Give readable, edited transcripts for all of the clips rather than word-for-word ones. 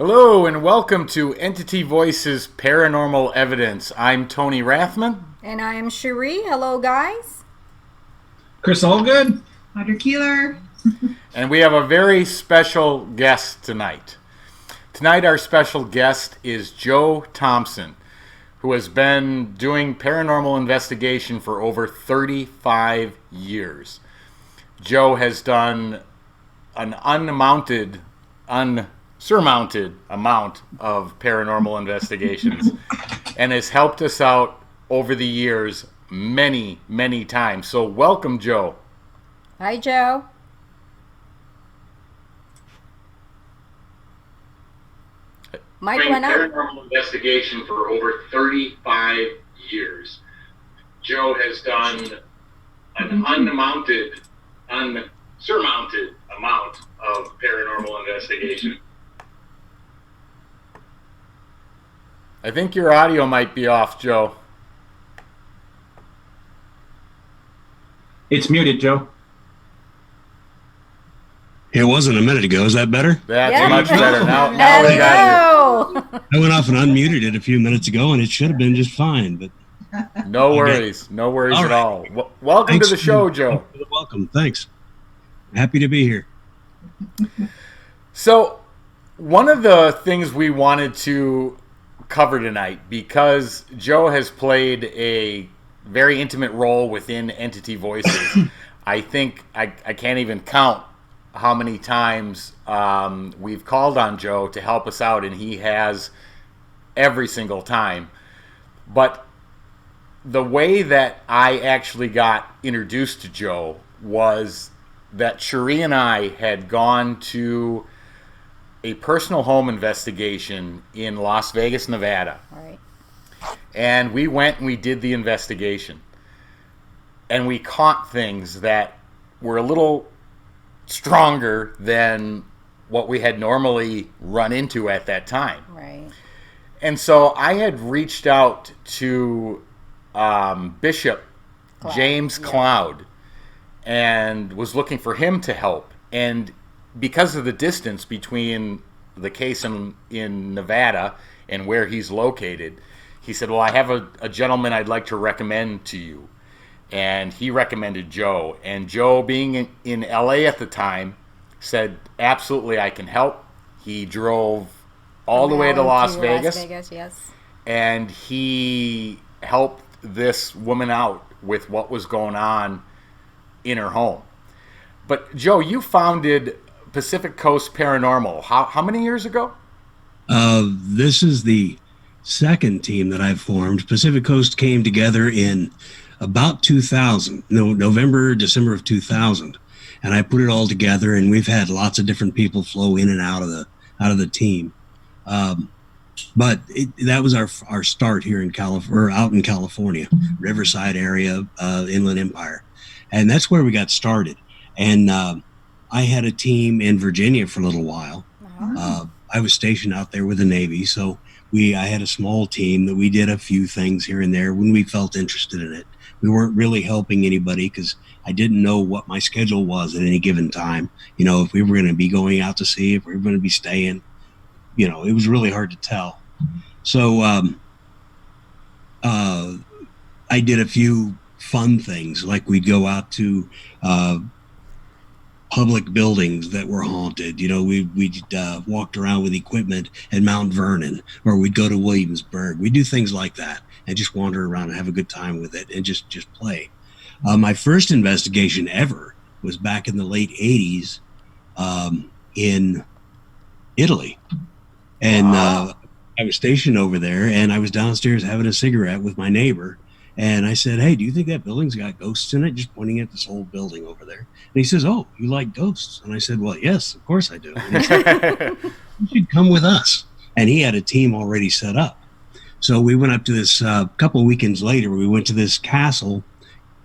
Hello and welcome to Entity Voices Paranormal Evidence. I'm Tony Rathman. And I'm Cherie. Hello, guys. Chris Allgood. Audrey Keeler. And we have a very special guest tonight. Tonight our special guest is Joe Thompson, who has been doing paranormal investigation for over 35 years. Joe has done an unsurmounted amount of paranormal investigations and has helped us out over the years many times. So welcome, Joe. Hi, Joe. Mike went up. Paranormal investigation for over 35 years. Joe has done an unsurmounted amount of paranormal investigation. I think your audio might be off, Joe. It's muted, Joe. It wasn't a minute ago. Is that better? That's much better. Now we got you. I went off and unmuted it a few minutes ago, and it should have been just fine. But no worries. No worries all at right. all. Welcome Thanks to the show, Joe. Welcome. Thanks. Happy to be here. So, one of the things we wanted to cover tonight, because Joe has played a very intimate role within Entity Voices, I think I can't even count how many times we've called on Joe to help us out, and he has every single time. But the way that I actually got introduced to Joe was that Cherie and I had gone to a personal home investigation in Las Vegas, Nevada. All right. And we went and we did the investigation. And we caught things that were a little stronger than what we had normally run into at that time. Right. And so I had reached out to Bishop James Cloud and was looking for him to help. And because of the distance between the case in Nevada and where he's located, he said, well, I have a gentleman I'd like to recommend to you. And he recommended Joe. And Joe, being in LA at the time, said, absolutely, I can help. He drove all the way to Las Vegas. Yes. And he helped this woman out with what was going on in her home. But Joe, you founded Pacific Coast Paranormal. How many years ago? This is the second team that I've formed. Pacific Coast came together in about 2000, November, December of 2000, and I put it all together. And we've had lots of different people flow in and out of the team. But that was our start here in out in California, Riverside area, Inland Empire, and that's where we got started. And I had a team in Virginia for a little while. I was stationed out there with the Navy, so I had a small team that we did a few things here and there when we felt interested in it. We weren't really helping anybody because I didn't know what my schedule was at any given time. If we were going to be going out to sea, if we were going to be staying, it was really hard to tell. So I did a few fun things, like we'd go out to public buildings that were haunted. We'd walked around with equipment at Mount Vernon, or we'd go to Williamsburg. We'd do things like that and just wander around and have a good time with it and just play. My first investigation ever was back in the late 80s in Italy. And I was stationed over there, and I was downstairs having a cigarette with my neighbor. And I said, hey, do you think that building's got ghosts in it? Just pointing at this whole building over there. And he says, oh, you like ghosts? And I said, well, yes, of course I do. And he said, you should come with us. And he had a team already set up. So we went up to this couple of weekends later. We went to this castle,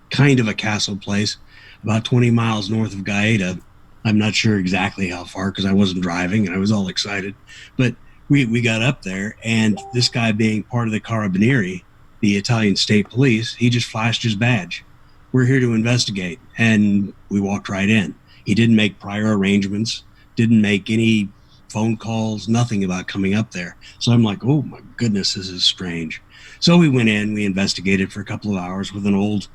kind of a castle place, about 20 miles north of Gaeta. I'm not sure exactly how far because I wasn't driving and I was all excited. But we got up there, and this guy, being part of the Carabinieri, the Italian state police, he just flashed his badge. We're here to investigate. And we walked right in. He didn't make prior arrangements, didn't make any phone calls, nothing about coming up there. So I'm like, oh my goodness, this is strange. So we went in, we investigated for a couple of hours with an old,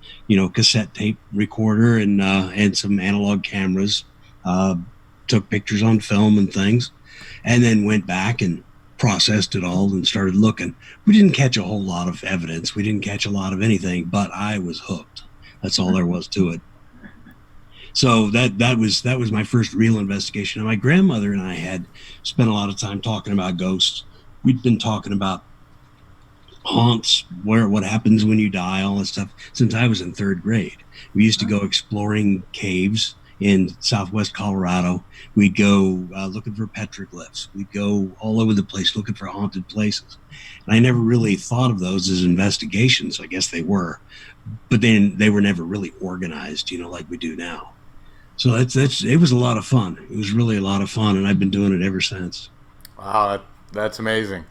cassette tape recorder and some analog cameras, took pictures on film and things, and then went back and processed it all and started looking. We didn't catch a whole lot of evidence. We didn't catch a lot of anything, but I was hooked. That's all there was to it. So that was my first real investigation. And my grandmother and I had spent a lot of time talking about ghosts. We'd been talking about haunts, what happens when you die, all that stuff, since I was in 3rd grade. We used to go exploring caves in southwest Colorado. We'd go looking for petroglyphs. We'd go all over the place looking for haunted places. And I never really thought of those as investigations. I guess they were, but then they were never really organized, like we do now. So it was a lot of fun. It was really a lot of fun, and I've been doing it ever since. Wow, that's amazing.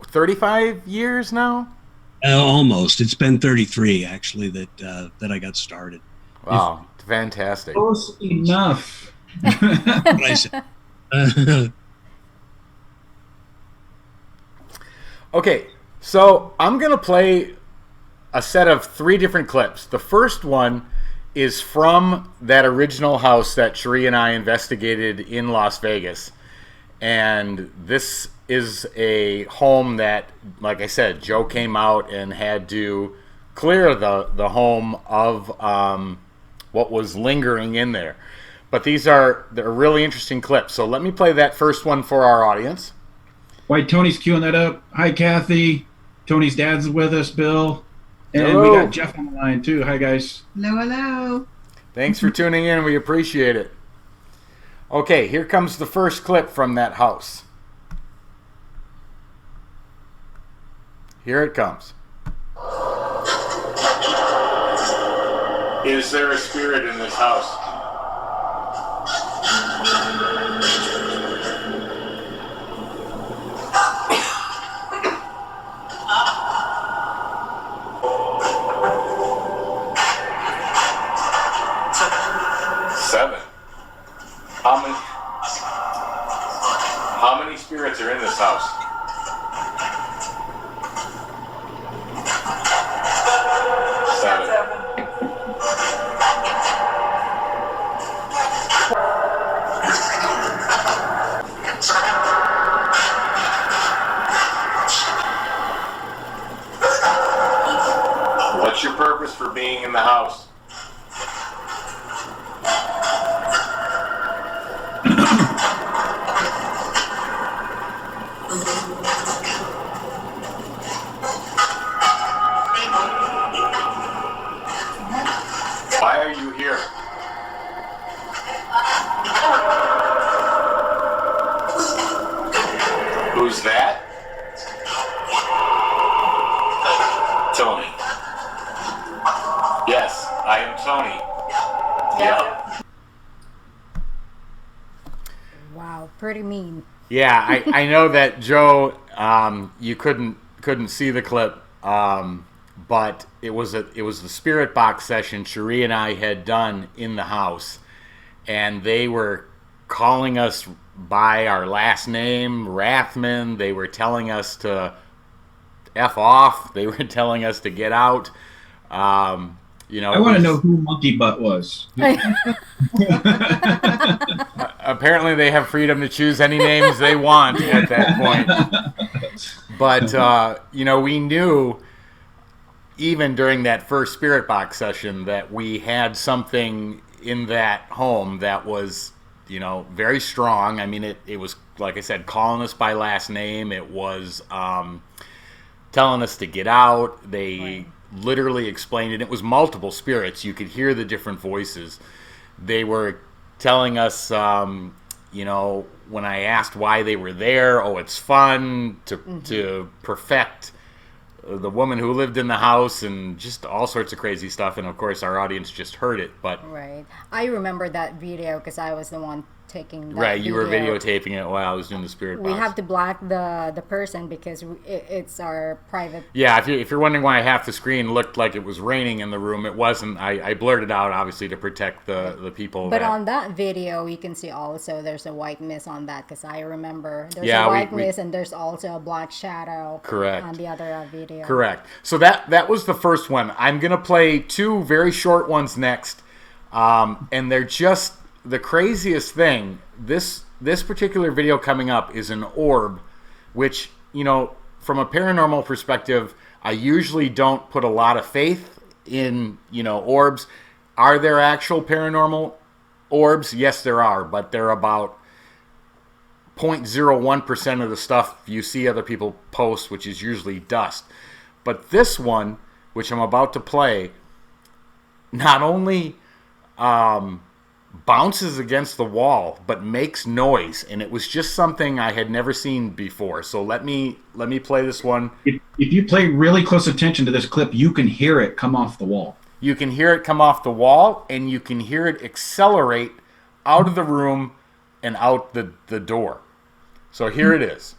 35 years now? Almost. It's been 33 actually that I got started. Wow, fantastic. Close enough. What I said. Okay, so I'm going to play a set of 3 different clips. The first one is from that original house that Cherie and I investigated in Las Vegas. And this is a home that, like I said, Joe came out and had to clear the home of what was lingering in there. But they're really interesting clips. So let me play that first one for our audience. While Tony's queuing that up, hi, Kathy. Tony's dad's with us, Bill. And Hello. we got Jeff on the line, too. Hi, guys. Hello, hello. Thanks for tuning in. We appreciate it. Okay, here comes the first clip from that house. Here it comes. Is there a spirit in this house? Seven. How many spirits are in this house? Seven. What's your purpose for being in the house? Why are you here? Who's that? Tony. Yes, I am Tony. Yeah. Wow, pretty mean. Yeah, I know that Joe, you couldn't see the clip, but it was the spirit box session Cherie and I had done in the house, and they were calling us by our last name, Rathman. They were telling us to F off. They were telling us to get out. I want to know who Monkey Butt was. Apparently they have freedom to choose any names they want at that point. But, we knew even during that first spirit box session that we had something in that home that was, very strong. I mean, it was, like I said, calling us by last name. It was telling us to get out. They literally explained it. It was multiple spirits. You could hear the different voices. They were telling us, when I asked why they were there, it's fun to perfect the woman who lived in the house, and just all sorts of crazy stuff. And of course, our audience just heard it. But Right. I remember that video because I was the one taking that Right, you were video. videotaping it while I was doing the spirit We box. have to block the person because it's our private. Yeah, if you're wondering why half the screen looked like it was raining in the room, it wasn't. I blurred it out, obviously, to protect the people. But on that video, you can see also there's a white mist on that because I remember there's Yeah, a white mist and there's also a black shadow. Correct. On the other video. Correct. So that was the first one. I'm going to play two very short ones next. And they're just the craziest thing. This particular video coming up is an orb, which, you know, from a paranormal perspective, I usually don't put a lot of faith in, you know, orbs. Are there actual paranormal orbs? Yes, there are, but they're about 0.01% of the stuff you see other people post, which is usually dust. But this one, which I'm about to play, not only bounces against the wall but makes noise, and it was just something I had never seen before. So let me play this one. If you pay really close attention to this clip, you can hear it come off the wall. You can hear it come off the wall, and you can hear it accelerate out of the room and out the door. So here it is.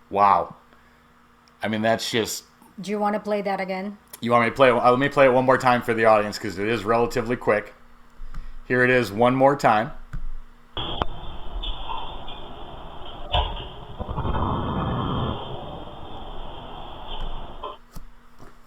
Wow. I mean, that's just... Do you want to play that again? You want me to play it? Let me play it one more time for the audience because it is relatively quick. Here it is one more time.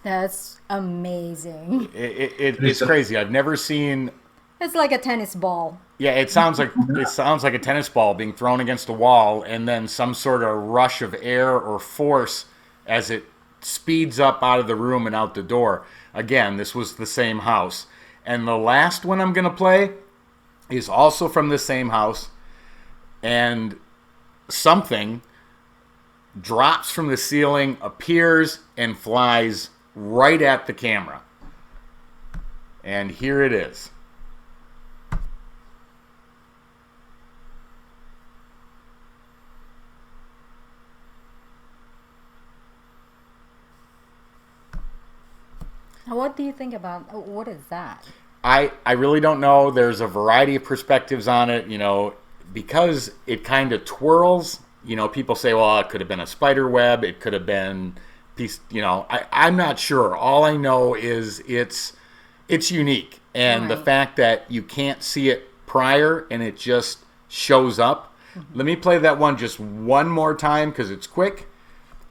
That's amazing. It's crazy. I've never seen... It's like a tennis ball. Yeah, it sounds like a tennis ball being thrown against a wall, and then some sort of rush of air or force as it speeds up out of the room and out the door. Again, this was the same house. And the last one I'm going to play is also from the same house, and something drops from the ceiling, appears, and flies right at the camera. And here it is. What do you think about, what is that? I really don't know. There's a variety of perspectives on it, you know, because it kind of twirls. You know, people say, well, it could have been a spider web. It could have been piece, you know, I'm not sure. All I know is it's unique. And the fact that you can't see it prior and it just shows up. Mm-hmm. Let me play that one just one more time because it's quick.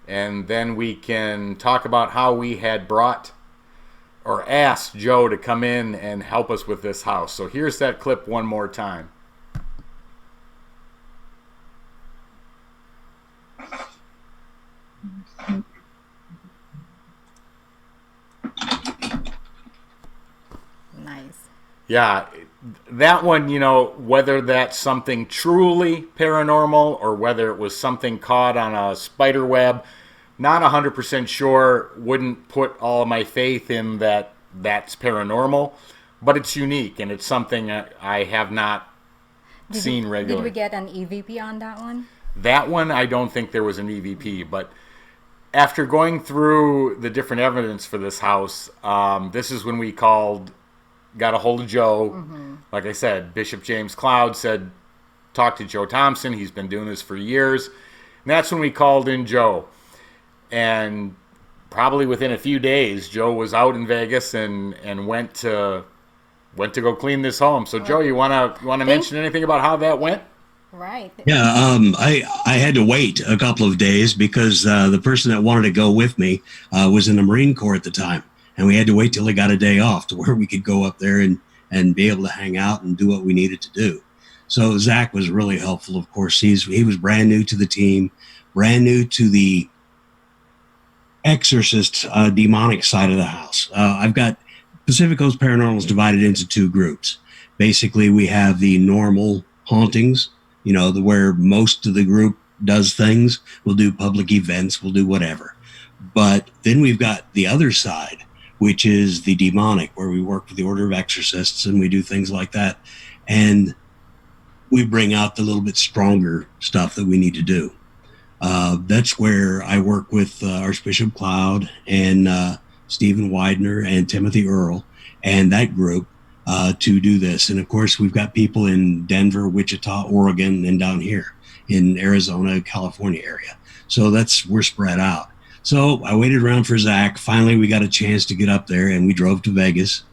And then we can talk about how we had brought or asked Joe to come in and help us with this house. So here's that clip one more time. Nice. Yeah, that one, you know, whether that's something truly paranormal or whether it was something caught on a spider web, not 100% sure. Wouldn't put all of my faith in that's paranormal, but it's unique and it's something I have not seen regularly. Did we get an EVP on that one? That one, I don't think there was an EVP, but after going through the different evidence for this house, this is when we got a hold of Joe. Mm-hmm. Like I said, Bishop James Cloud said, talk to Joe Thompson. He's been doing this for years. And that's when we called in Joe. And probably within a few days, Joe was out in Vegas and went to go clean this home. So, Joe, you want to mention anything about how that went? Right. Yeah, I had to wait a couple of days because the person that wanted to go with me was in the Marine Corps at the time. And we had to wait till he got a day off to where we could go up there and be able to hang out and do what we needed to do. So Zach was really helpful, of course. He was brand new to the team, brand new to the exorcist demonic side of the house. I've got Pacific Coast Paranormal is divided into two groups. Basically, we have the normal hauntings, you know, where most of the group does things. We'll do public events, we'll do whatever. But then we've got the other side, which is the demonic, where we work with the Order of Exorcists and we do things like that. And we bring out the little bit stronger stuff that we need to do. That's where I work with Archbishop Cloud and Stephen Widener and Timothy Earle and that group to do this. And of course, we've got people in Denver, Wichita, Oregon, and down here in Arizona, California area. So we're spread out. So I waited around for Zach. Finally, we got a chance to get up there, and we drove to Vegas.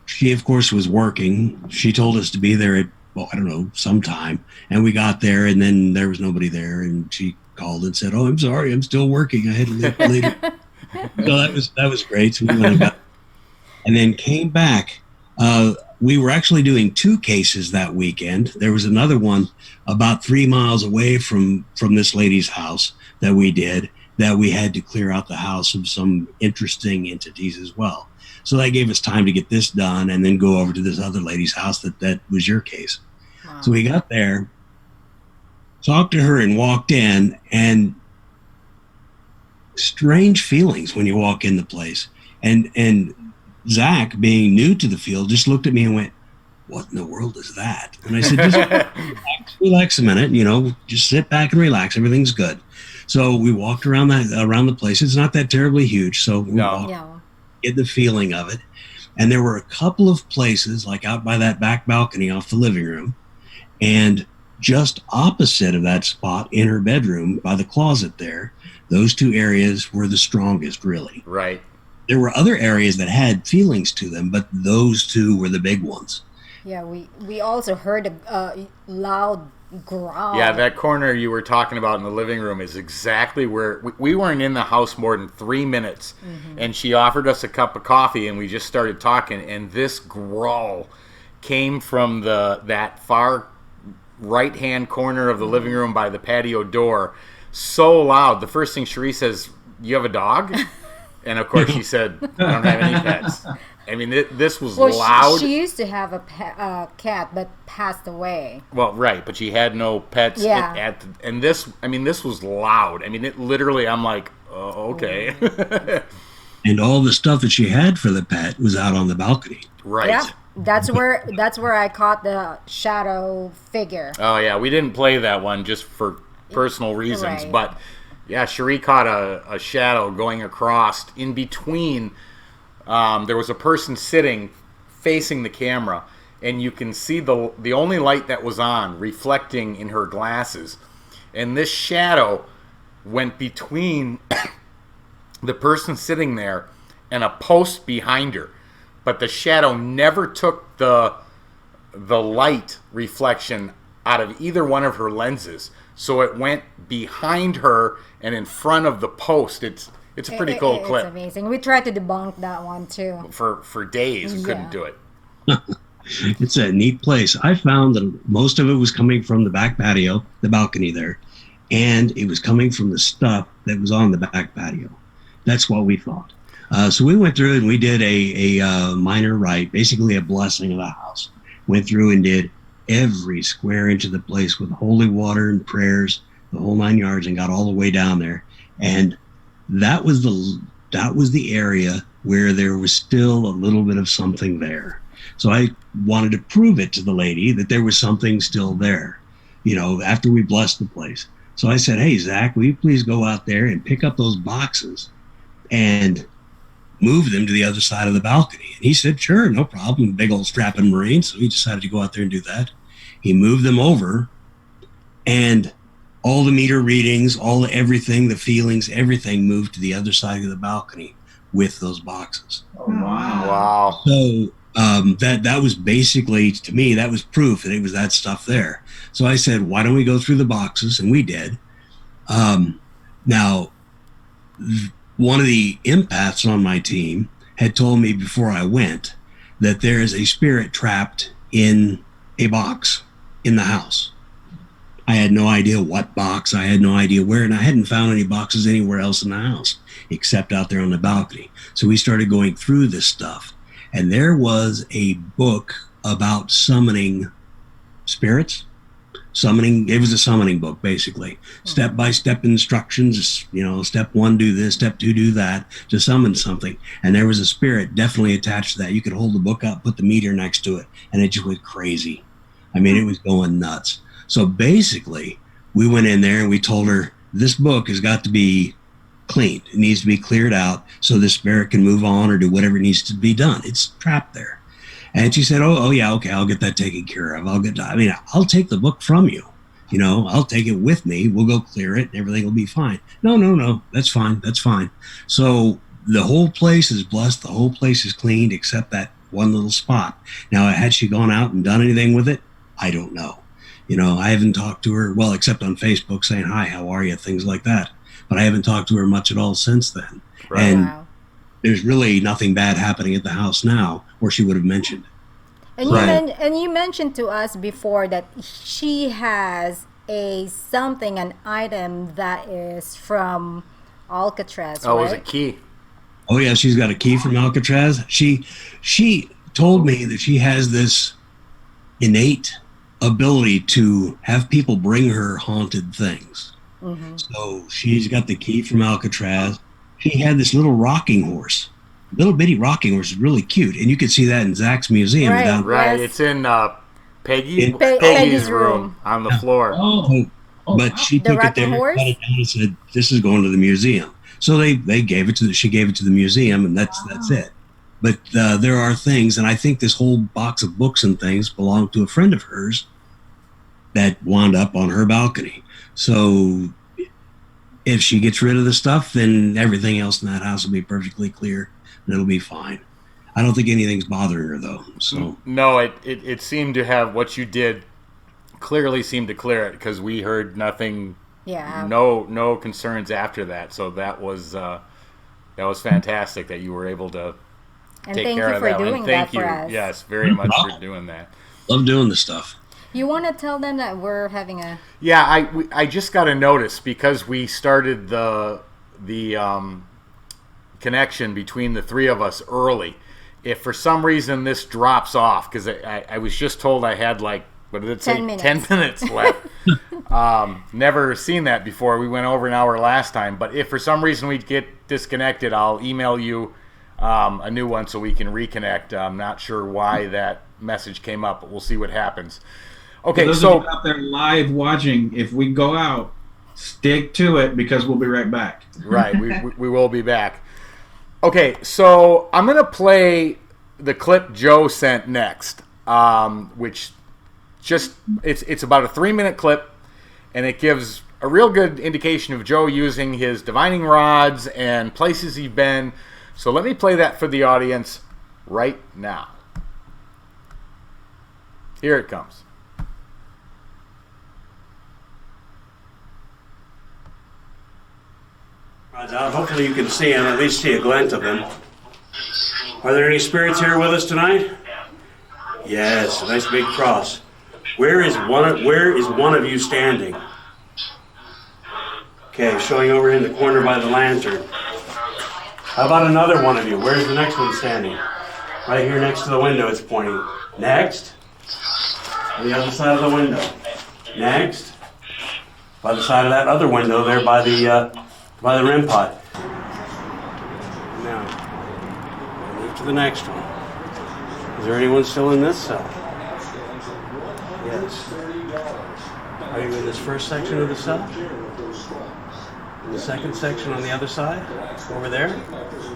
She, of course, was working. She told us to be there at, I don't know, sometime. And we got there, and then there was nobody there. And she called and said, "Oh, I'm sorry, I'm still working. I had to leave later." So that was great. So we went about, and then came back. We were actually doing 2 cases that weekend. There was another one about 3 miles away from this lady's house that we did, that we had to clear out the house of some interesting entities as well. So that gave us time to get this done and then go over to this other lady's house that was your case. Wow. So we got there, talked to her, and walked in, and strange feelings when you walk in the place. And Zach, being new to the field, just looked at me and went, "What in the world is that?" And I said, "Just relax a minute, just sit back and relax. Everything's good." So we walked around the place. It's not that terribly huge, so we get the feeling of it. And there were a couple of places, like out by that back balcony off the living room, and just opposite of that spot in her bedroom by the closet there, those 2 areas were the strongest, really. Right. There were other areas that had feelings to them, but those 2 were the big ones. Yeah, we also heard a loud growl. Yeah, that corner you were talking about in the living room is exactly where we weren't in the house more than 3 minutes, and she offered us a cup of coffee, and we just started talking, and this growl came from that far right-hand corner of the living room by the patio door, so loud. The first thing Cherie says, "You have a dog?" And of course she said, "I don't have any pets." I mean, this was loud. She used to have a cat, but passed away. Well, right, but she had no pets. Yeah. And this was loud. I mean, it literally, I'm like, oh, okay. And all the stuff that she had for the pet was out on the balcony. Right. Yeah, that's where I caught the shadow figure. Oh yeah, we didn't play that one just for personal reasons, Right. but yeah, Cherie caught a shadow going across in between. There was a person sitting facing the camera, and you can see the only light that was on reflecting in her glasses. And this shadow went between the person sitting there and a post behind her. But the shadow never took the light reflection out of either one of her lenses. So it went behind her and in front of the post. It's a pretty cool clip. It's amazing. We tried to debunk that one too. For days, we couldn't do it. It's a neat place. I found that most of it was coming from the back patio, the balcony there, and it was coming from the stuff that was on the back patio. That's what we thought. So we went through and we did a minor rite, basically a blessing of the house. Went through and did every square inch of the place with holy water and prayers, the whole 9 yards, and got all the way down there. And that was the area where there was still a little bit of something there. So I wanted to prove it to the lady that there was something still there, after we blessed the place. So I said, "Hey, Zach, will you please go out there and pick up those boxes and move them to the other side of the balcony?" And he said, "Sure, no problem." Big old strapping Marine. So he decided to go out there and do that. He moved them over, and all the meter readings, everything, the feelings, everything moved to the other side of the balcony with those boxes. Oh, wow. Wow. So that was basically, to me, that was proof that it was that stuff there. So I said, "Why don't we go through the boxes?" And we did. Now, one of the empaths on my team had told me before I went that there is a spirit trapped in a box in the house. I had no idea what box, I had no idea where, and I hadn't found any boxes anywhere else in the house except out there on the balcony. So we started going through this stuff, and there was a book about summoning spirits. It was a summoning book, basically. Step-by-step instructions, step 1, do this, step 2, do that, to summon something. And there was a spirit definitely attached to that. You could hold the book up, put the meter next to it, and it just went crazy. I mean, it was going nuts. So basically, we went in there and we told her, this book has got to be cleaned. It needs to be cleared out so the spirit can move on or do whatever needs to be done. It's trapped there. And she said, oh yeah, okay, I'll get that taken care of. I'll take the book from you. I'll take it with me. We'll go clear it and everything will be fine. No, that's fine. So the whole place is blessed. The whole place is cleaned except that one little spot. Now, had she gone out and done anything with it? I don't know. I haven't talked to her, well, except on Facebook saying, hi, how are you? Things like that. But I haven't talked to her much at all since then. Right. And wow. There's really nothing bad happening at the house now, or she would have mentioned it. And you mentioned to us before that she has an item that is from Alcatraz, Oh, right? it was a key. Oh yeah, she's got a key from Alcatraz. She told me that she has this innate ability to have people bring her haunted things. Mm-hmm. So she's got the key from Alcatraz. She had this little rocking horse. Little bitty rocking horse is really cute, and you could see that in Zach's museum. Right, right. Yes. It's in Peggy's room on the floor. But she took it there, cut it down, and said, "This is going to the museum." So they gave it to she gave it to the museum, and that's it. But there are things, and I think this whole box of books and things belonged to a friend of hers that wound up on her balcony. So if she gets rid of the stuff, then everything else in that house will be perfectly clear. It'll be fine. I don't think anything's bothering her though. So no, it seemed to have what you did clearly seemed to clear it because we heard nothing. Yeah. No concerns after that. So that was fantastic that you were able to take care of that. And thank you for doing that for us. Yes, very much for doing that. Love doing the stuff. You want to tell them that we're having a... Yeah, I just got a notice because we started the connection between the three of us early. If for some reason this drops off, because I was just told I had what did it say? 10 minutes. 10 minutes left. Never seen that before. We went over an hour last time. But if for some reason we get disconnected, I'll email you a new one so we can reconnect. I'm not sure why that message came up, but we'll see what happens. Okay, those of you out there live watching, if we go out, stick to it because we'll be right back. Right, we will be back. Okay, so I'm going to play the clip Joe sent next, which it's about a 3-minute clip, and it gives a real good indication of Joe using his divining rods and places he's been. So let me play that for the audience right now. Here it comes. Hopefully you can see him, at least see a glint of him. Are there any spirits here with us tonight? Yes, a nice big cross. Where is one of you standing? Okay, showing over in the corner by the lantern. How about another one of you? Where's the next one standing? Right here next to the window it's pointing. Next. On the other side of the window. Next. By the side of that other window there by the REM pod. Now, move to the next one. Is there anyone still in this cell? Yes. Are you in this first section of the cell? In the second section on the other side? Over there?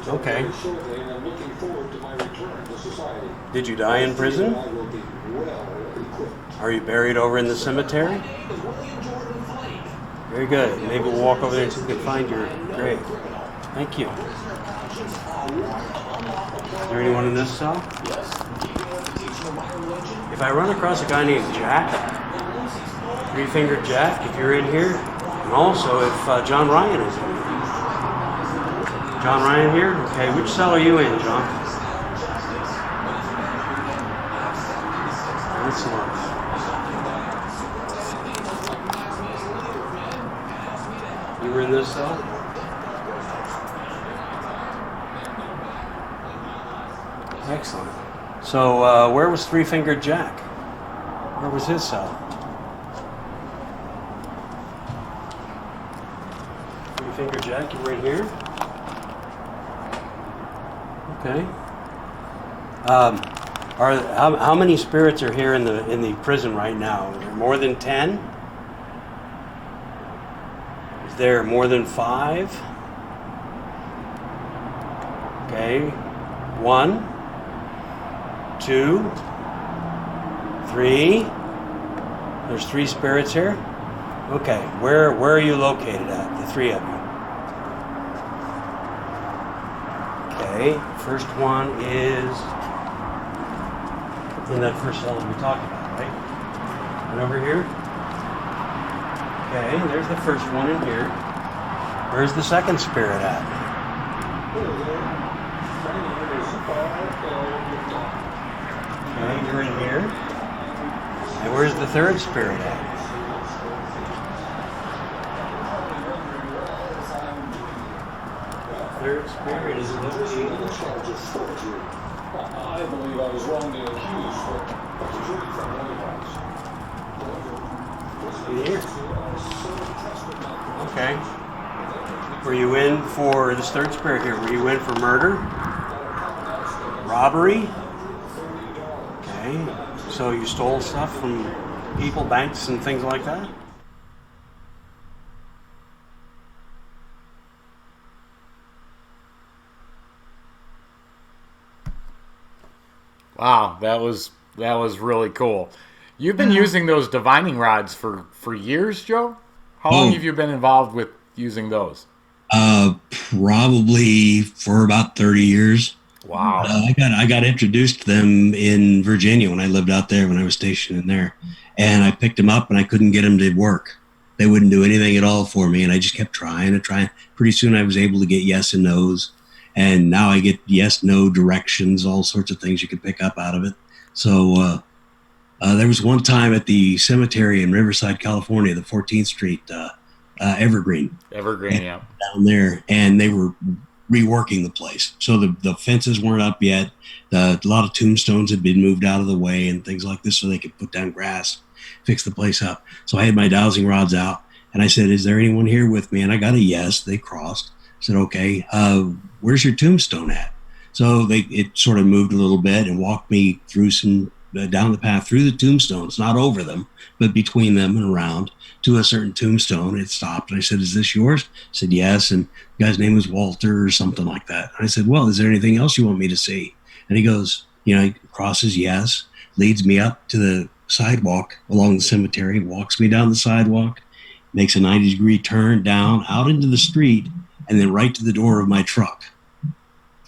Okay. Did you die in prison? Are you buried over in the cemetery? Very good. Maybe we'll walk over there and see if we can find your grave. Thank you. Is there anyone in this cell? Yes. If I run across a guy named Jack, 3-fingered Jack, if you're in here, and also if John Ryan is in here. John Ryan here? Okay, which cell are you in, John? Let's look. You were in this cell? Excellent. So, where was 3-fingered Jack? Where was his cell? 3-fingered Jack, you were in here? Okay. How many spirits are here in the prison right now? Are there more than 10? there more than 5? Okay. 1, 2, 3. There's 3 spirits here. Okay. Where are you located at? The 3 of you. Okay. First one is in that first cell we talked about, right? And over here. Okay, there's the first one in here. Where's the second spirit at? Okay, you're in here. And where's the third spirit at? Third spirit is located. I believe I was wrongly accused Here. Okay. Were you in for this third spirit here? Were you in for murder? Robbery? Okay. So you stole stuff from people, banks, and things like that? Wow, that was really cool. You've been using those divining rods for years, Joe? How long have you been involved with using those? Probably for about 30 years. Wow. I got introduced to them in Virginia when I lived out there, when I was stationed in there. And I picked them up and I couldn't get them to work. They wouldn't do anything at all for me. And I just kept trying and trying. Pretty soon I was able to get yes and no's. And now I get yes, no directions, all sorts of things you can pick up out of it. So there was one time at the cemetery in Riverside, California, the 14th Street, Evergreen. Evergreen, yeah. Down there, and they were reworking the place. So the fences weren't up yet. A lot of tombstones had been moved out of the way and things like this so they could put down grass, fix the place up. So I had my dowsing rods out, and I said, is there anyone here with me? And I got a yes. They crossed. I said, okay, where's your tombstone at? So it sort of moved a little bit and walked me through down the path through the tombstones, not over them, but between them and around to a certain tombstone. It stopped. And I said, is this yours? I said, yes. And the guy's name was Walter or something like that. And I said, well, is there anything else you want me to see? And he goes, he crosses yes, leads me up to the sidewalk along the cemetery, walks me down the sidewalk, makes a 90-degree turn down out into the street, and then right to the door of my truck.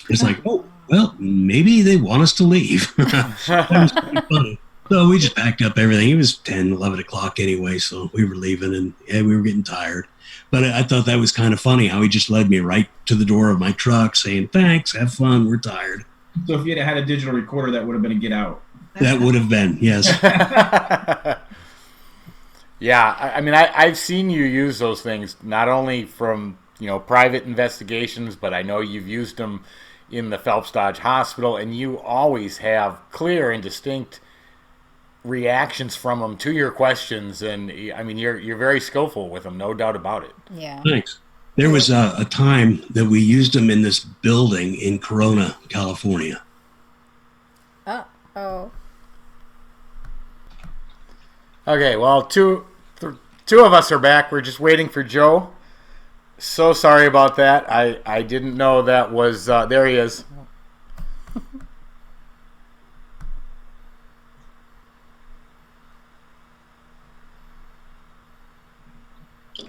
It's like, oh, well, maybe they want us to leave. That was pretty funny. So we just packed up everything. It was 10, 11 o'clock anyway, so we were leaving, and we were getting tired. But I thought that was kind of funny how he just led me right to the door of my truck saying, thanks, have fun, we're tired. So if you'd had a digital recorder, that would have been a get out. That would have been, yes. Yeah, I mean, I've seen you use those things, not only from, private investigations, but I know you've used them in the Phelps Dodge Hospital, and you always have clear and distinct reactions from them to your questions, and I mean, you're very skillful with them, no doubt about it. Yeah. Thanks. There was a time that we used them in this building in Corona, California. Oh. Okay, well, two of us are back. We're just waiting for Joe. So sorry about that. I didn't know that was there. He is.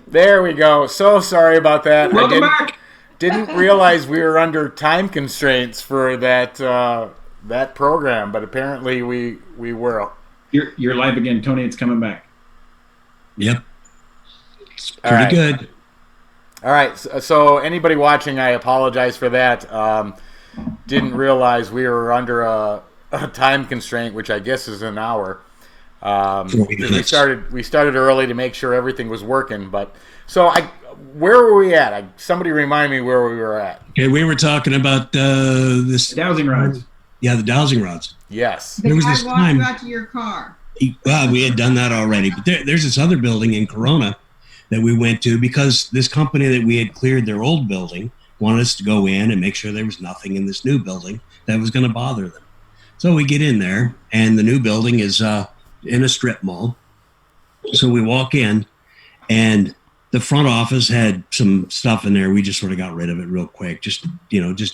There we go. So sorry about that. Welcome back. Didn't realize we were under time constraints for that program, but apparently we were. You're live again, Tony. It's coming back. Yep. It's pretty good. All right. So anybody watching, I apologize for that. Didn't realize we were under a time constraint, which I guess is an hour. We started early to make sure everything was working, but where were we at? Somebody remind me where we were at. Okay, we were talking about this Dowsing rods. Yeah, the dowsing rods. Yes. There was this time. Walked you out to your car. Well, we had done that already, but there's this other building in Corona that we went to because this company that we had cleared their old building wanted us to go in and make sure there was nothing in this new building that was going to bother them. So we get in there, and the new building is in a strip mall. So we walk in, and the front office had some stuff in there. We just sort of got rid of it real quick. Just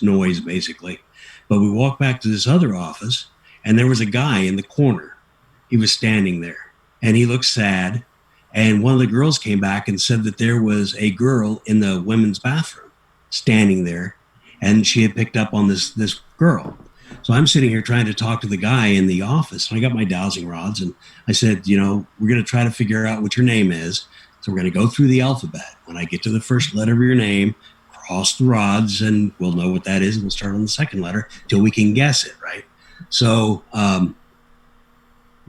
noise basically. But we walked back to this other office, and there was a guy in the corner. He was standing there, and he looked sad. And one of the girls came back and said that there was a girl in the women's bathroom standing there, and she had picked up on this girl. So I'm sitting here trying to talk to the guy in the office, and I got my dowsing rods, and I said, we're going to try to figure out what your name is. So we're going to go through the alphabet. When I get to the first letter of your name, cross the rods, and we'll know what that is, and we'll start on the second letter till we can guess it, right? So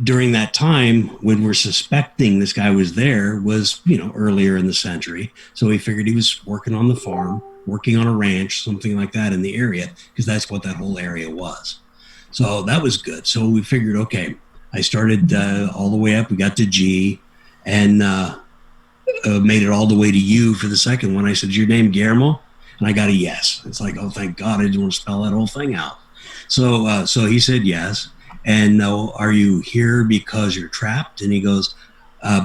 during that time, when we're suspecting this guy was there, was earlier in the century. So we figured he was working on the farm, working on a ranch, something like that in the area, because that's what that whole area was. So that was good. So we figured, okay, I started all the way up. We got to G, and made it all the way to U for the second one. I said, "Is your name Guillermo?" And I got a yes. It's like, oh, thank God, I didn't want to spell that whole thing out. So he said yes. And are you here because you're trapped? And he goes,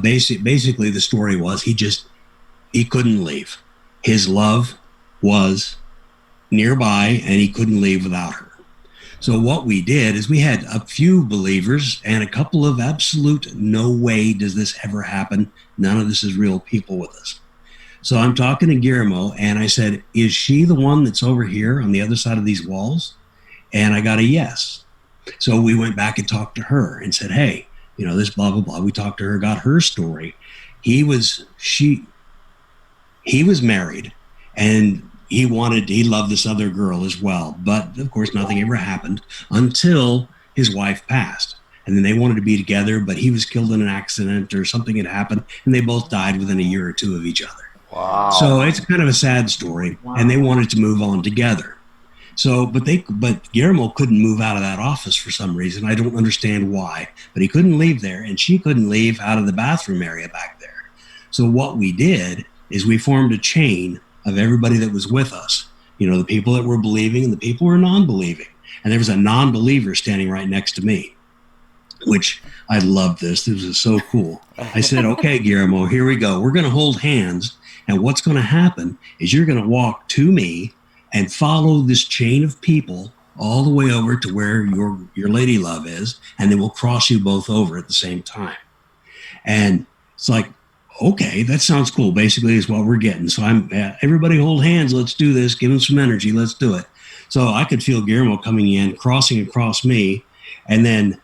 basically the story was he couldn't leave. His love was nearby, and he couldn't leave without her. So what we did is we had a few believers and a couple of absolute no way does this ever happen. None of this is real people with us. So I'm talking to Guillermo, and I said, "Is she the one that's over here on the other side of these walls?" And I got a yes. So we went back and talked to her and said, "Hey, this blah, blah, blah." We talked to her, got her story. He was married, and he loved this other girl as well. But of course, nothing ever happened until his wife passed. And then they wanted to be together, but he was killed in an accident or something had happened, and they both died within a year or two of each other. Wow. So it's kind of a sad story, and they wanted to move on together. So, but Guillermo couldn't move out of that office for some reason. I don't understand why, but he couldn't leave there, and she couldn't leave out of the bathroom area back there. So what we did is we formed a chain of everybody that was with us. The people that were believing and the people who were non-believing. And there was a non-believer standing right next to me, which I loved this. This was so cool. I said, "Okay, Guillermo, here we go. We're going to hold hands. And what's going to happen is you're going to walk to me and follow this chain of people all the way over to where your lady love is. And then we'll cross you both over at the same time." And it's like, okay, that sounds cool. Basically is what we're getting. So everybody hold hands. Let's do this. Give them some energy. Let's do it. So I could feel Guillermo coming in, crossing across me. And then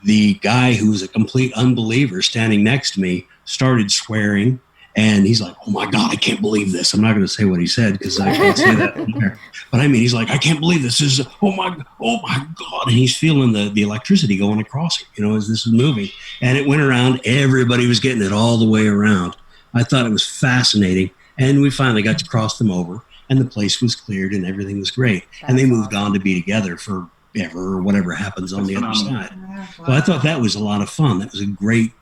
the guy who was a complete unbeliever standing next to me started swearing. And he's like, "Oh my God, I can't believe this." I'm not going to say what he said because I can't say that in there. But I mean, he's like, "I can't believe this. This is, oh my God." And he's feeling the electricity going across him, as this is moving. And it went around. Everybody was getting it all the way around. I thought it was fascinating. And we finally got to cross them over, and the place was cleared and everything was great. And they moved on to be together forever or whatever happens on the other side. So I thought that was a lot of fun. That was a great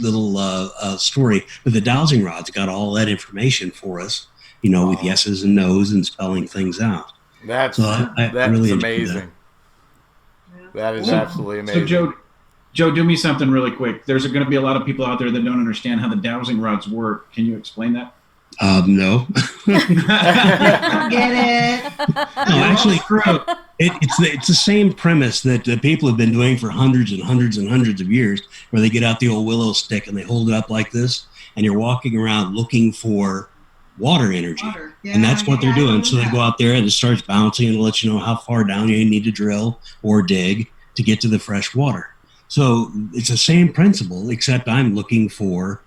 little story. But the dowsing rods got all that information for us, with yeses and nos and spelling things out. That's I really amazing. That is absolutely amazing. So Joe, do me something really quick. There's going to be a lot of people out there that don't understand how the dowsing rods work. Can you explain that? No. Get it? No, actually, it's the same premise that people have been doing for hundreds and hundreds and hundreds of years, where they get out the old willow stick and they hold it up like this, and you're walking around looking for water energy. Yeah, and that's what they're doing. So they go out there and it starts bouncing and lets you know how far down you need to drill or dig to get to the fresh water. So it's the same principle, except I'm looking for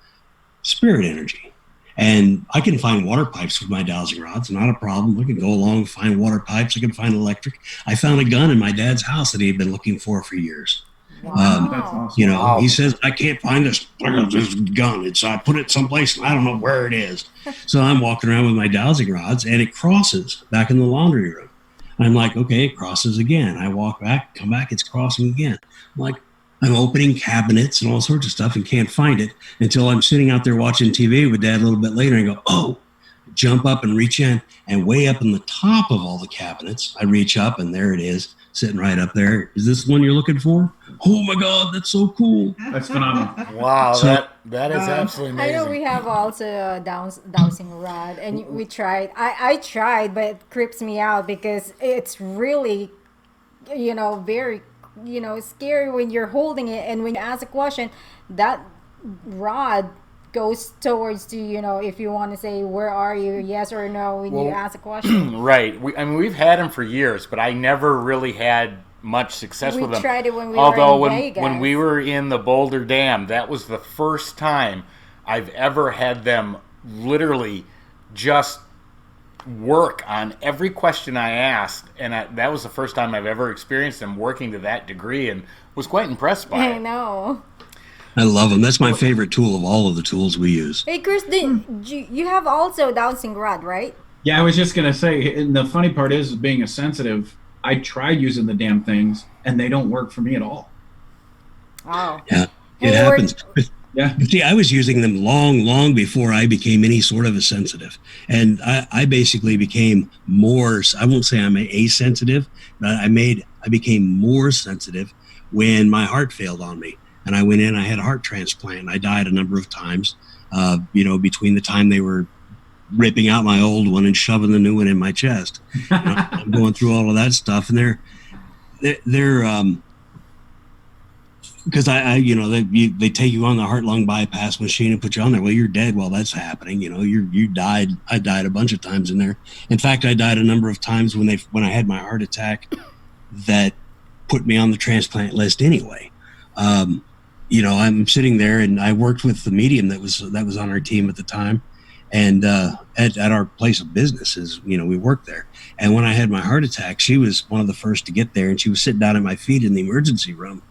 spirit energy. And I can find water pipes with my dowsing rods, not a problem. I can go along and find water pipes. I can find electric. I found a gun in my dad's house that he had been looking for years. Wow. That's awesome. Wow. He says, "I can't find this gun. I put it someplace and I don't know where it is." So I'm walking around with my dowsing rods and it crosses back in the laundry room. I'm like, okay, it crosses again. I walk back, come back, it's crossing again. I'm opening cabinets and all sorts of stuff and can't find it until I'm sitting out there watching TV with Dad a little bit later and I go, oh, jump up and reach in, and way up in the top of all the cabinets, I reach up and there it is, sitting right up there. Is this the one you're looking for? Oh my God, that's so cool. That's phenomenal. Wow, So- that is absolutely I amazing. know we have also a dowsing rod, and we tried. I tried, but it creeps me out because it's really, very, scary when you're holding it, and when you ask a question, that rod goes towards to if you want to say where are you, yes or no, when you ask a question. Right. We've had them for years, but I never really had much success We with them. tried it when we Although were in when Vegas. we were in the Boulder Dam, that was the first time I've ever had them literally just work on every question I asked, and that was the first time I've ever experienced them working to that degree, and was quite impressed by I it. know. I love them. That's my favorite tool of all of the tools we use. Hey, Chris, you have also a dowsing rod, right? Yeah, I was just gonna say, and the funny part is, being a sensitive, I tried using the damn things, and they don't work for me at all. Oh. Yeah, Hey, it happens. Yeah. See, I was using them long before I became any sort of a sensitive. And I basically became more, I won't say I'm asensitive, but I became more sensitive when my heart failed on me. And I went in, I had a heart transplant. I died a number of times, between the time they were ripping out my old one and shoving the new one in my chest. I'm going through all of that stuff, and they're because they take you on the heart lung bypass machine and put you on there. Well, you're dead while that's happening. You died. I died a bunch of times in there. In fact, I died a number of times when I had my heart attack that put me on the transplant list anyway. I'm sitting there, and I worked with the medium that was on our team at the time, and at our place of business, we worked there. And when I had my heart attack, she was one of the first to get there, and she was sitting down at my feet in the emergency room.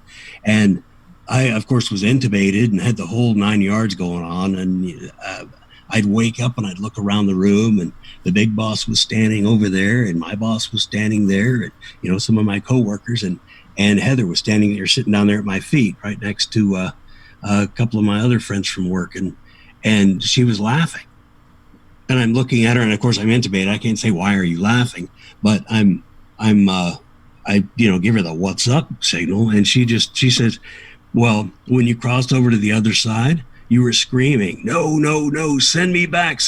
And I, of course, was intubated and had the whole 9 yards going on. And I'd wake up and I'd look around the room, and the big boss was standing over there, and my boss was standing there, and some of my coworkers, and Heather was standing there, sitting down there at my feet, right next to a couple of my other friends from work, and she was laughing. And I'm looking at her, and of course I'm intubated. I can't say, "Why are you laughing?" But I give her the "what's up" signal, and she says, "Well, when you crossed over to the other side, you were screaming, 'No, send me back.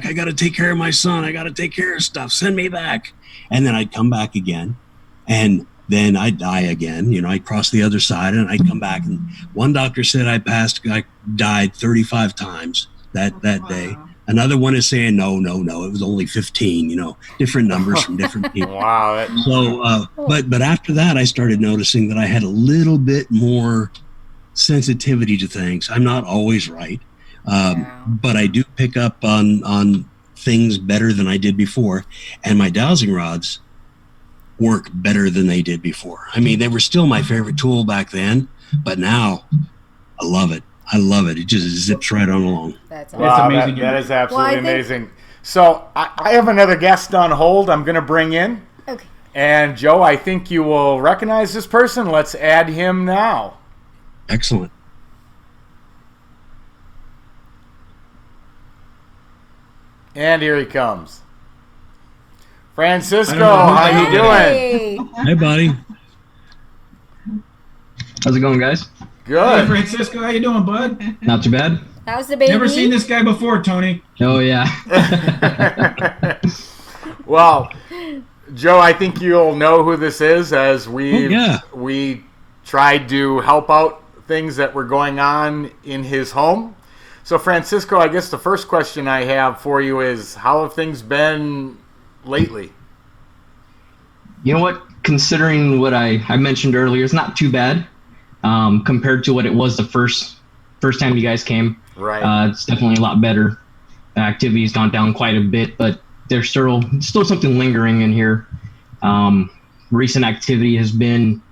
I got to take care of my son. I got to take care of stuff. Send me back.'" And then I'd come back again, and then I'd die again. I'd cross the other side, and I'd come back. And one doctor said I died 35 times that day. Another one is saying, no, it was only 15, different numbers from different people. Wow. So, but after that, I started noticing that I had a little bit more sensitivity to things. I'm not always right, but I do pick up on things better than I did before. And my dowsing rods work better than they did before. I mean, they were still my favorite tool back then, but now I love it. It just zips right on along. That's Wow, awesome. amazing. that is absolutely Well, I think- amazing. So I have another guest on hold I'm going to bring in. Okay. And Joe, I think you will recognize this person. Let's add him now. Excellent. And here he comes. Francisco, I how don't know. you doing? Hey. Hi, buddy. How's it going, guys? Hey, Good. Francisco, how you doing, bud? Not too bad. How's the baby? Never seen this guy before, Tony. Oh yeah. Well, Joe, I think you'll know who this is, as we yeah. we tried to help out things that were going on in his home. So, Francisco, I guess the first question I have for you is, how have things been lately? You know what? Considering what I mentioned earlier, it's not too bad compared to what it was the first time you guys came. Right. It's definitely a lot better. Activity's gone down quite a bit, but there's still something lingering in here. Recent activity has been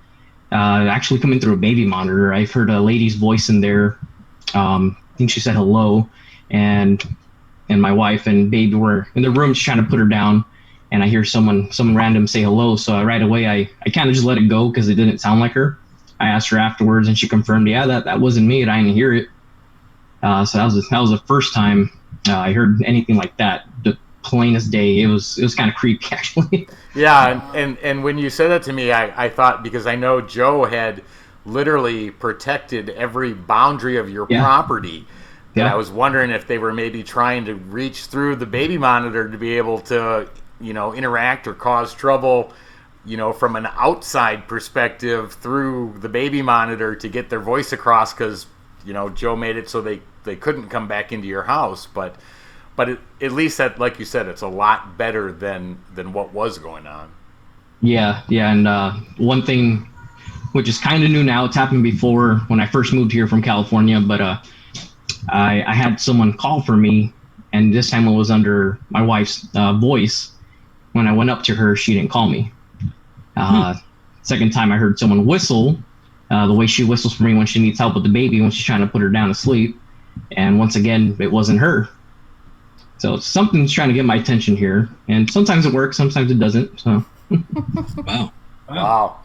actually coming through a baby monitor. I've heard a lady's voice in there. I think she said hello, and my wife and baby were in the room just trying to put her down, and I hear someone random say hello. So right away I kind of just let it go because it didn't sound like her. I asked her afterwards, and she confirmed, yeah, that wasn't me, and I didn't hear it. So that was the first time I heard anything like that. The plain as day. It was kind of creepy, actually. Yeah, and when you said that to me, I thought, because I know Joe had literally protected every boundary of your property. And I was wondering if they were maybe trying to reach through the baby monitor to be able to, interact or cause trouble, from an outside perspective through the baby monitor to get their voice across, because, Joe made it so they couldn't come back into your house. But at least that, like you said, it's a lot better than what was going on. Yeah, and one thing, which is kind of new now, it's happened before when I first moved here from California, but I had someone call for me, and this time it was under my wife's voice. When I went up to her, she didn't call me. Second time I heard someone whistle, the way she whistles for me when she needs help with the baby, when she's trying to put her down to sleep. And once again, it wasn't her. So something's trying to get my attention here. And sometimes it works, sometimes it doesn't. So. Wow.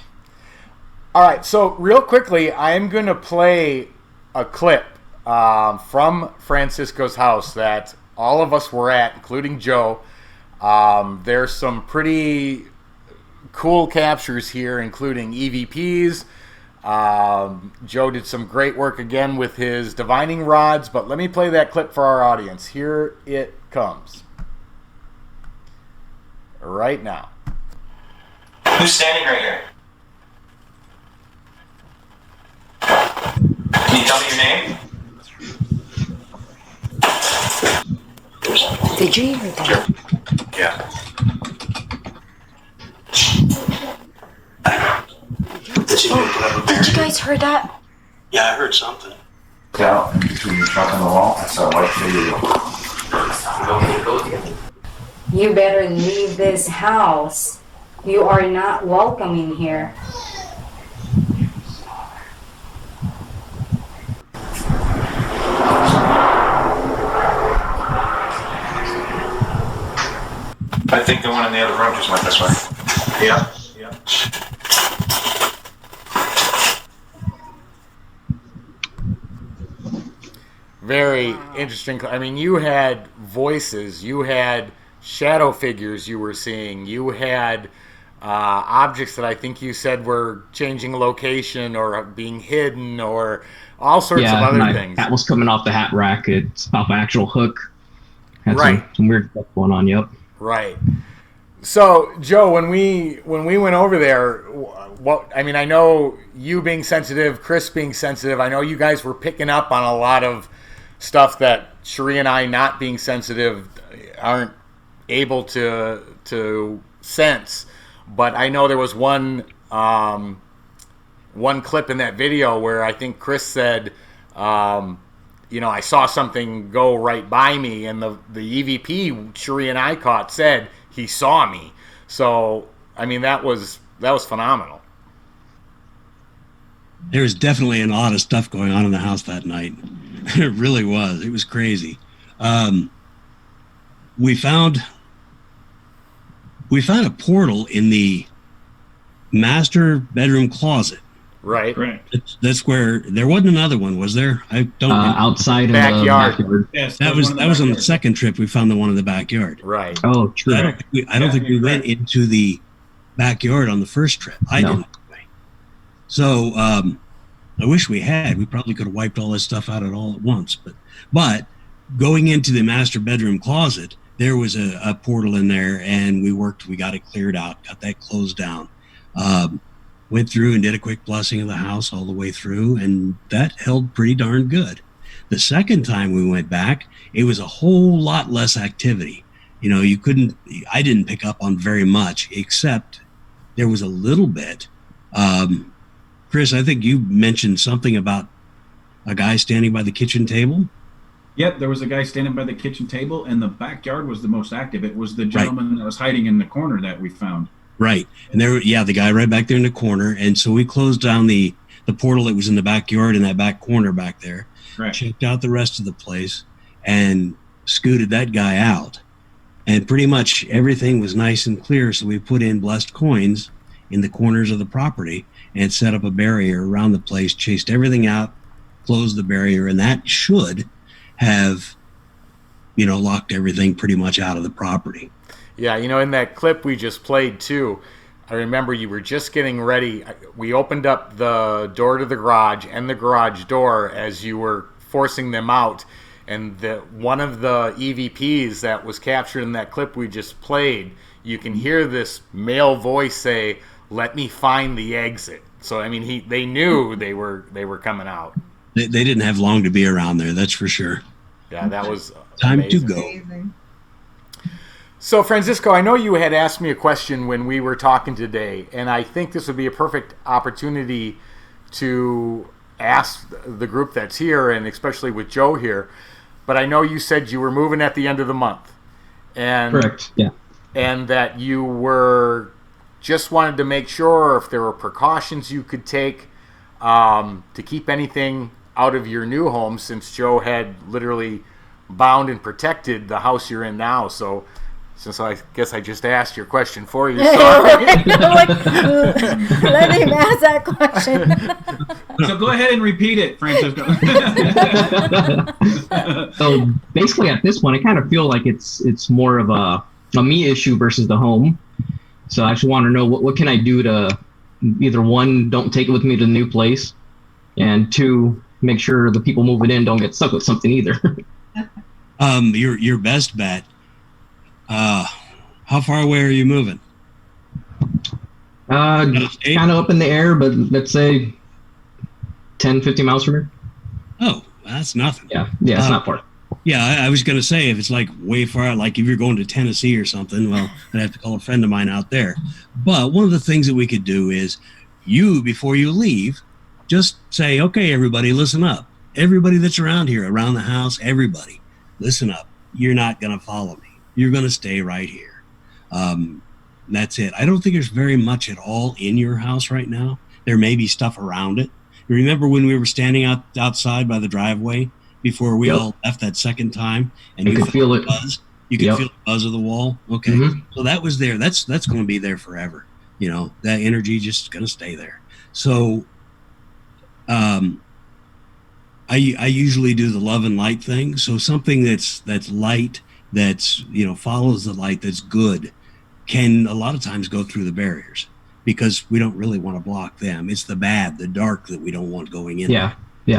All right, so real quickly, I'm going to play a clip from Francisco's house that all of us were at, including Joe. There's some pretty cool captures here, including EVPs. Joe did some great work again with his divining rods, but let me play that clip for our audience. Here it comes. Right now. Who's standing right here? Can you tell me your name? Did you hear that? Yeah. Did you guys hear that? Yeah, I heard something. Out in between the truck and the wall, I saw a white figure. You better leave this house. You are not welcome in here. I think the one in the other room just went this way. Yeah. Very interesting. I mean, you had voices, you had shadow figures you were seeing, you had objects that I think you said were changing location or being hidden or all sorts of other things. That was coming off the hat rack. It's off an actual hook. Had Right. some weird stuff going on, yep. Right. So, Joe, when we went over there, I know you being sensitive, Chris being sensitive, I know you guys were picking up on a lot of stuff that Cherie and I, not being sensitive, aren't able to sense. But I know there was one clip in that video where I think Chris said, I saw something go right by me, and the EVP Cherie and I caught said he saw me. So, I mean, that was phenomenal. There was definitely a lot of stuff going on in the house that night. It really was. It was crazy. We found a portal in the master bedroom closet. Right. That's where there wasn't another one, was there? I don't. Outside in Backyard. the backyard. Yes, That was on the second trip. We found the one in the backyard. Right. Oh, true. I don't think we went into the backyard on the first trip. I didn't. So I wish we had. We probably could have wiped all this stuff out all at once. But going into the master bedroom closet, there was a portal in there, and we got it cleared out, got that closed down. Went through and did a quick blessing of the house all the way through, and that held pretty darn good. The second time we went back, it was a whole lot less activity. I didn't pick up on very much, except there was a little bit. Chris, I think you mentioned something about a guy standing by the kitchen table. Yep, there was a guy standing by the kitchen table, and the backyard was the most active. It was the gentleman that was hiding in the corner that we found. Right. And the guy right back there in the corner. And so we closed down the portal that was in the backyard in that back corner back there. Right. Checked out the rest of the place and scooted that guy out. And pretty much everything was nice and clear. So we put in blessed coins in the corners of the property and set up a barrier around the place, chased everything out, closed the barrier. And that should have, locked everything pretty much out of the property. Yeah, in that clip we just played too, I remember you were just getting ready. We opened up the door to the garage and the garage door as you were forcing them out. And one of the EVPs that was captured in that clip we just played, you can hear this male voice say, "Let me find the exit." So, I mean, they knew they were coming out. They didn't have long to be around there, that's for sure. Yeah, that was time amazing. to go. Amazing. So, Francisco, I know you had asked me a question when we were talking today, and I think this would be a perfect opportunity to ask the group that's here, and especially with Joe here. But I know you said you were moving at the end of the month. And, correct, yeah. And that you were just wanted to make sure if there were precautions you could take to keep anything out of your new home, since Joe had literally bound and protected the house you're in now. So since I guess I just asked your question for you. Sorry. Let him ask that question. So go ahead and repeat it, Francisco. So basically at this point, I kind of feel like it's more of a me issue versus the home. So I just want to know what can I do to either, one, don't take it with me to the new place, and two, make sure the people moving in don't get stuck with something either. Your best bet. How far away are you moving? Kind of up in the air, but let's say 10, 15 miles from here. Oh, that's nothing. Yeah, it's not far. Yeah, I was going to say, if it's like way far, like if you're going to Tennessee or something, well, I'd have to call a friend of mine out there. But one of the things that we could do is before you leave, just say, okay, everybody, listen up. Everybody that's around here, around the house, everybody, listen up. You're not going to follow me. You're going to stay right here. That's it. I don't think there's very much at all in your house right now. There may be stuff around it. You remember when we were standing outside by the driveway before we all left that second time, and you could feel it buzz? You could feel the buzz of the wall. Okay, so that was there. That's going to be there forever. That energy just going to stay there. So, I usually do the love and light thing. So something that's light, that's follows the light, that's good, can a lot of times go through the barriers, because we don't really want to block them. It's the bad, the dark, that we don't want going in. Yeah.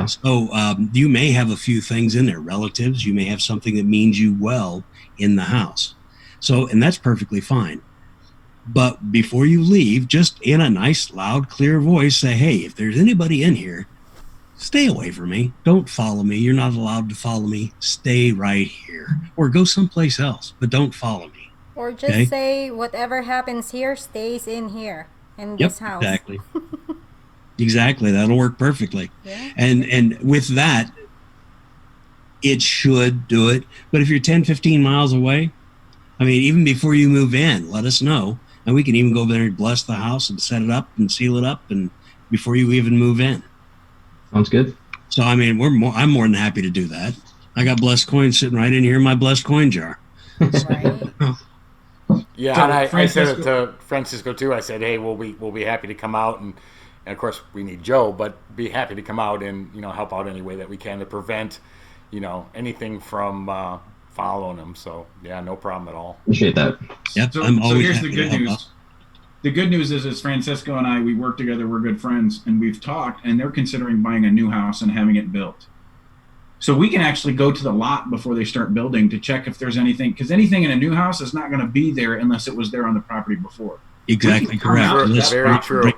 So you may have a few things in there, relatives. You may have something that means you well in the house. So, and that's perfectly fine. But before you leave, just in a nice, loud, clear voice, say, hey, if there's anybody in here, stay away from me. Don't follow me. You're not allowed to follow me. Stay right here. Or go someplace else, but don't follow me. Or just say, whatever happens here stays in here, in this house. Exactly. Exactly. That'll work perfectly. Yeah. And with that, it should do it. But if you're 10, 15 miles away, I mean, even before you move in, let us know. And we can even go over there and bless the house and set it up and seal it up, and before you even move in. Sounds good. So, I mean, I'm more than happy to do that. I got blessed coins sitting right in here in my blessed coin jar. Right. Yeah, So, and I said it Francisco- to Francisco too. I said, hey, we'll be happy to come out, and of course we need Joe, but be happy to come out and help out any way that we can to prevent anything from following him. So yeah, no problem at all. Appreciate that. Yep, So, I'm always here's the happy to good help news. out. The good news is Francisco and I, we work together, we're good friends, and we've talked, and they're considering buying a new house and having it built. So we can actually go to the lot before they start building to check if there's anything, because anything in a new house is not going to be there unless it was there on the property before. Exactly correct. True. Let's Very true.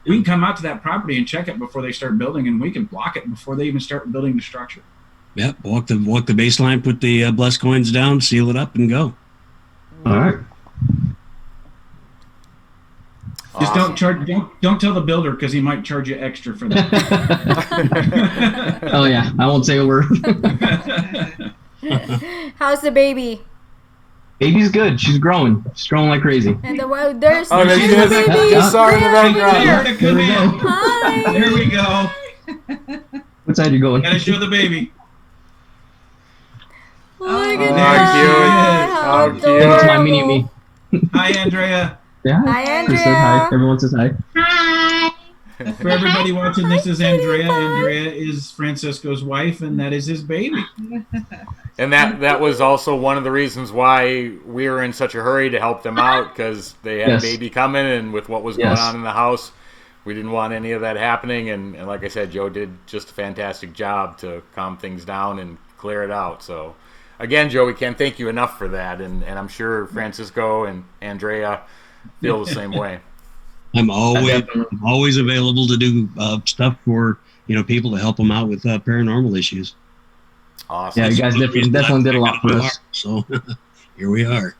We can come out to that property and check it before they start building, and we can block it before they even start building the structure. Yep, walk the baseline, put the blessed coins down, seal it up, and go. All right. Just don't tell the builder, because he might charge you extra for that. Oh yeah, I won't say a word. How's the baby? Baby's good. She's growing. She's growing like crazy. And there's Oh, there she the is. baby. Just saw her in the There background. Come in. Hi. There we go. What side you going? Gotta show the baby. Look at Oh, that. cute. How How cute. That's my mini adorable. me. Hi, Andrea. Yeah. Hi, Chris says hi. Andrea. Everyone says hi. For everybody watching, this is Andrea. Andrea is Francisco's wife, and that is his baby. And that was also one of the reasons why we were in such a hurry to help them out, because they had a baby coming, and with what was going on in the house, we didn't want any of that happening. And like I said, Joe did just a fantastic job to calm things down and clear it out. So, again, Joe, we can't thank you enough for that. And I'm sure Francisco and Andrea feel the same way. I'm always available to do stuff for people to help them out with paranormal issues. Awesome. Yeah, you guys definitely did a lot for us. So here we are.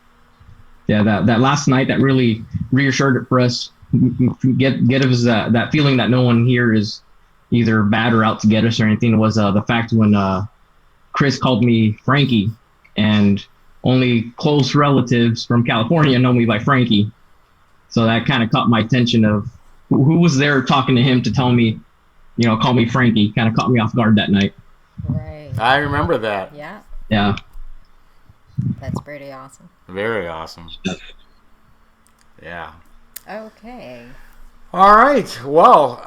Yeah, that last night, that really reassured it for us. Get us that feeling that no one here is either bad or out to get us or anything. Was the fact when Chris called me Frankie, and only close relatives from California know me by Frankie. So that kind of caught my attention of who was there talking to him to tell me, call me Frankie. Kind of caught me off guard that night. Right. I remember that. Yeah. Yeah. That's pretty awesome. Very awesome. Yeah. Okay. All right. Well,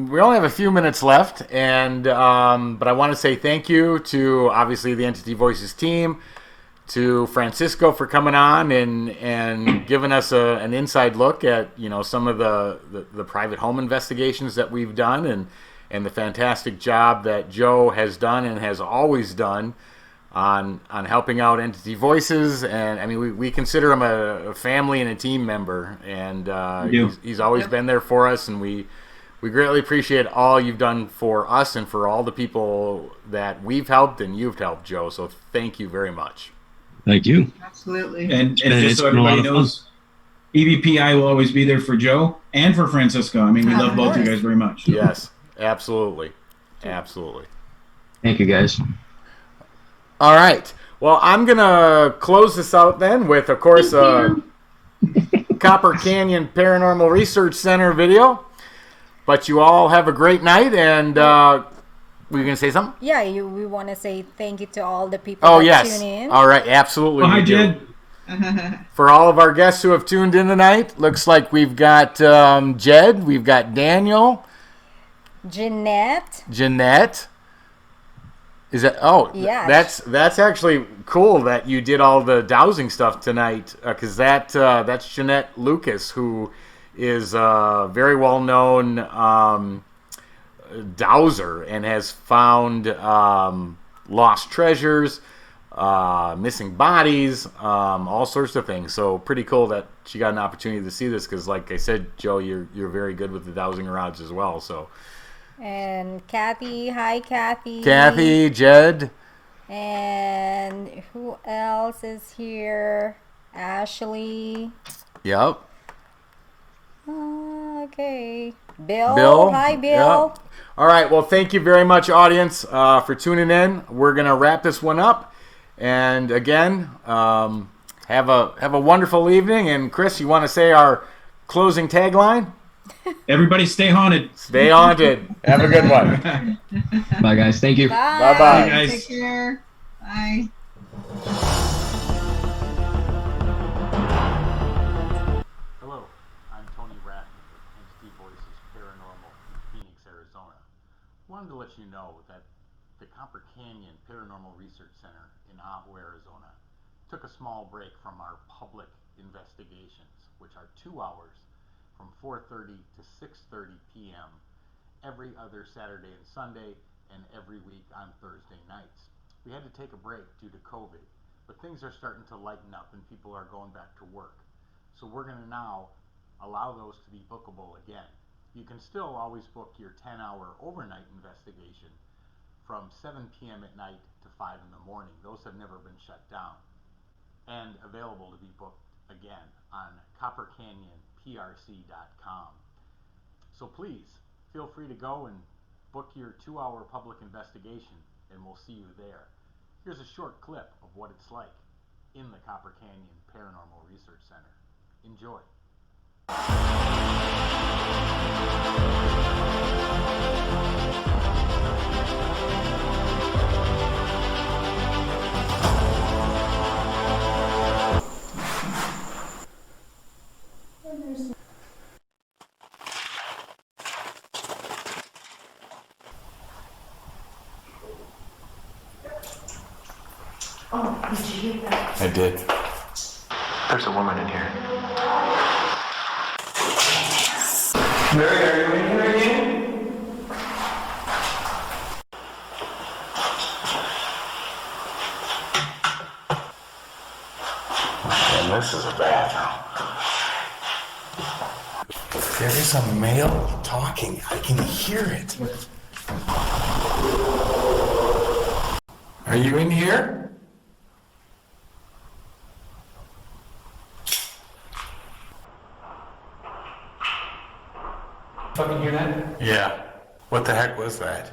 we only have a few minutes left, and but I want to say thank you to obviously the Entity Voices team, to Francisco for coming on and giving us an inside look at some of the private home investigations that we've done, and the fantastic job that Joe has done and has always done on helping out Entity Voices. And I mean, we consider him a family and a team member, and he's always been there for us, and we greatly appreciate all you've done for us and for all the people that we've helped and you've helped, Joe. So thank you very much. Thank you. Absolutely. And just so everybody knows, EVPI will always be there for Joe and for Francisco. I mean, we love both you guys very much. Yes, absolutely. Absolutely. Thank you, guys. All right. Well, I'm going to close this out then with, of course, Copper Canyon Paranormal Research Center video. But you all have a great night, and were you going to say something? Yeah, we want to say thank you to all the people that tune in. All right, absolutely. Hi, Jed. For all of our guests who have tuned in tonight, looks like we've got Jed, we've got Daniel. Jeanette. Is that? Oh, yeah. That's actually cool that you did all the dowsing stuff tonight, because that's Jeanette Lucas, who is a very well known dowser and has found lost treasures, missing bodies, all sorts of things. So pretty cool that she got an opportunity to see this, because like I said, Joe, you're very good with the dowsing rods as well. So. And Kathy, hi Kathy. Kathy, Jed. And who else is here? Ashley. Yep. Okay. Bill. Hi, Bill. Yep. All right. Well, thank you very much, audience, for tuning in. We're gonna wrap this one up, and again, have a wonderful evening. And Chris, you want to say our closing tagline? Everybody stay haunted. Stay haunted. Have a good one. Bye, guys. Thank you. Bye. Bye, guys. Take care. Bye. Hello, I'm Tony Ratton with Entity Voices Paranormal in Phoenix, Arizona. Wanted to let you know that the Copper Canyon Paranormal Research Center in Ajo, Arizona took a small break from our public investigations, which are 2 hours from 4:30 to 6:30 p.m. every other Saturday and Sunday, and every week on Thursday nights. We had to take a break due to COVID, but things are starting to lighten up and people are going back to work. So we're going to now allow those to be bookable again. You can still always book your 10-hour overnight investigation from 7 p.m. at night to 5 in the morning. Those have never been shut down, and available to be booked again on coppercanyonprc.com. So please feel free to go and book your 2-hour public investigation, and we'll see you there. Here's a short clip of what it's like in the Copper Canyon Paranormal Research Center. Enjoy. Oh, did you hear that? I did. There's a woman in here. Mary, are you in here again? And this is a bathroom. There is a male talking. I can hear it. Are you in here? Fucking hear that? Yeah. What the heck was that?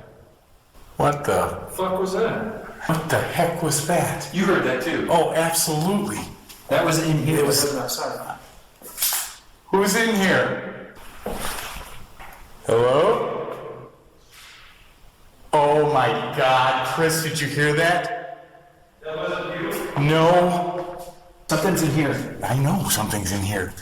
What the Fuck was that? What the heck was that? You heard that too. Oh, absolutely. That was in here. It was- It wasn't outside. Who's in here? Hello? Oh my God, Chris, did you hear that? That wasn't you. No. Something's in here. I know something's in here.